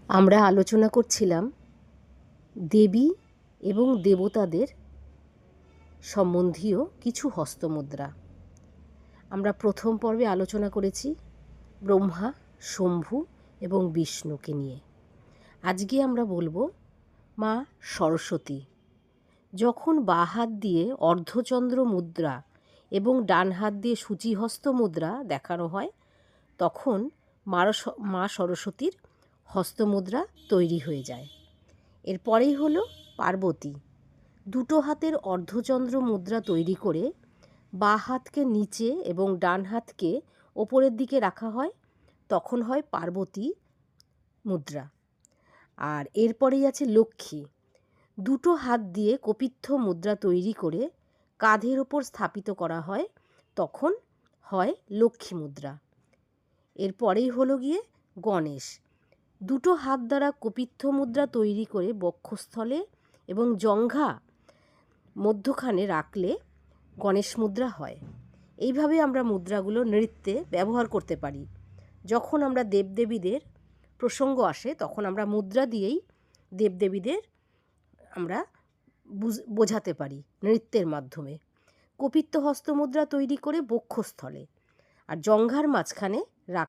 আমরা আলোচনা করছিলাম দেবী এবং দেবতাদের সম্বন্ধীয় কিছু হস্তমুদ্রা। আমরা প্রথম পর্বে আলোচনা করেছি ব্রহ্মা, শম্ভু এবং বিষ্ণুকে নিয়ে। আজকে আমরা বলবো মা সরস্বতী। যখন বাঁ হাত দিয়ে অর্ধচন্দ্র মুদ্রা এবং ডান হাত দিয়ে সূচিহস্ত মুদ্রা দেখানো হয়, তখন মা সরস্বতীর হস্তমুদ্রা তৈরি হয়ে যায়। এরপরেই হলো পার্বতী। দুটো হাতের অর্ধচন্দ্র মুদ্রা তৈরি করে বাঁ হাতকে নিচে এবং ডান হাতকে ওপরের দিকে রাখা হয়, তখন হয় পার্বতী মুদ্রা। আর এরপরেই আছে লক্ষ্মী। দুটো হাত দিয়ে কপিত্থ মুদ্রা তৈরি করে কাঁধের ওপর স্থাপিত করা হয়, তখন হয় লক্ষ্মী মুদ্রা। এরপরেই হলো গিয়ে গণেশ। দুটো হাত দ্বারা কপিত্থ মুদ্রা তৈরি করে বক্ষস্থলে এবং জঙ্ঘা মধ্যখানে রাখলে গণেশ মুদ্রা হয়। এইভাবে আমরা মুদ্রাগুলো নৃত্যে ব্যবহার করতে পারি। যখন আমরা দেবদেবীদের প্রসঙ্গ আসে, তখন আমরা মুদ্রা দিয়েই দেবদেবীদের আমরা বোঝাতে পারি নৃত্যের মাধ্যমে। কপিত্থ হস্তমুদ্রা তৈরি করে বক্ষস্থলে আর জঙ্ঘার মাঝখানে